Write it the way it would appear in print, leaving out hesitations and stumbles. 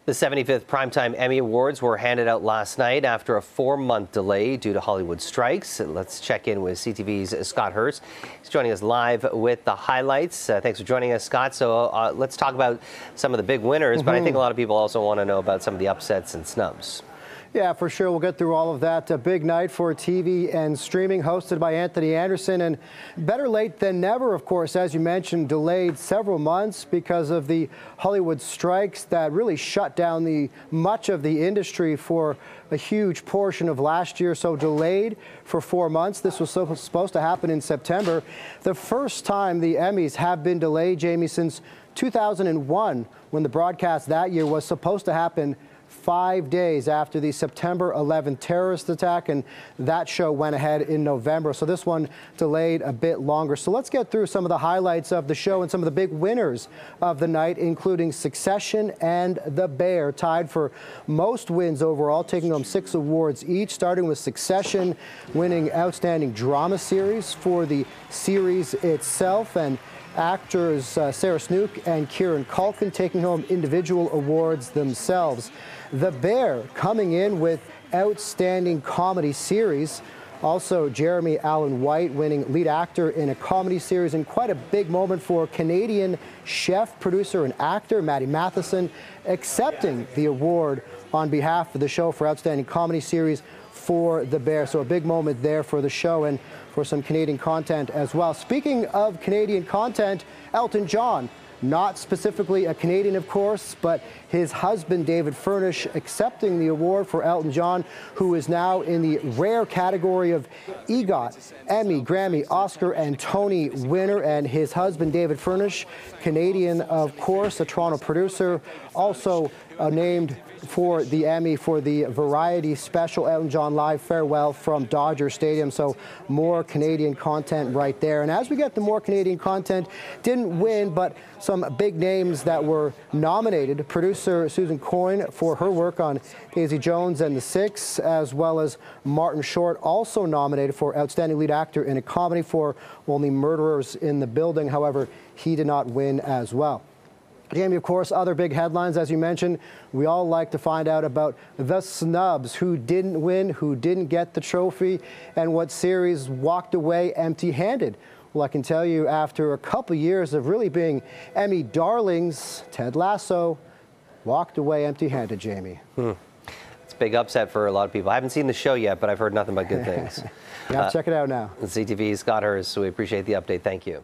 The 75th Primetime Emmy Awards were handed out last night after a 4-month delay due to Hollywood strikes. Let's check in with CTV's Scott Hurst. He's joining us live with the highlights. Thanks for joining us, Scott. So let's talk about some of the big winners, but I think a lot of people also want to know about some of the upsets and snubs. Yeah, for sure. We'll get through all of that. A big night for TV and streaming, hosted by Anthony Anderson. And better late than never, of course, as you mentioned, delayed several months because of the Hollywood strikes that really shut down much of the industry for a huge portion of last year. So delayed for 4 months. This was supposed to happen in September. The first time the Emmys have been delayed, Jamie, since 2001, when the broadcast that year was supposed to happen 5 days after the September 11th terrorist attack, and that show went ahead in November. So this one delayed a bit longer. So let's get through some of the highlights of the show and some of the big winners of the night, including Succession and The Bear, tied for most wins overall, taking home 6 awards each, starting with Succession winning Outstanding Drama Series for the series itself, and actors Sarah Snook and Kieran Culkin taking home individual awards themselves. The Bear coming in with Outstanding Comedy Series. Also, Jeremy Allen White winning lead actor in a comedy series, and quite a big moment for Canadian chef, producer, and actor Matty Matheson accepting the award on behalf of the show for Outstanding Comedy Series for The Bear. So a big moment there for the show and for some Canadian content as well. Speaking of Canadian content, Elton John, not specifically a Canadian, of course, but his husband, David Furnish, accepting the award for Elton John, who is now in the rare category of EGOT, Emmy, Grammy, Oscar, and Tony winner. And his husband, David Furnish, Canadian, of course, a Toronto producer, also named for the Emmy for the variety special Elton John Live Farewell from Dodger Stadium. So more Canadian content right there. And as we get the more Canadian content, didn't win, but some big names that were nominated. Producer Susan Coyne for her work on Daisy Jones and the Six, as well as Martin Short, also nominated for Outstanding Lead Actor in a Comedy for Only Murderers in the Building. However, he did not win as well. Jamie, of course, other big headlines, as you mentioned, we all like to find out about the snubs, who didn't win, who didn't get the trophy, and what series walked away empty-handed. Well, I can tell you, after a couple years of really being Emmy darlings, Ted Lasso walked away empty-handed, Jamie. It's a big upset for a lot of people. I haven't seen the show yet, but I've heard nothing but good things. Yeah, check it out now. CTV's Scott Hurst, so we appreciate the update. Thank you.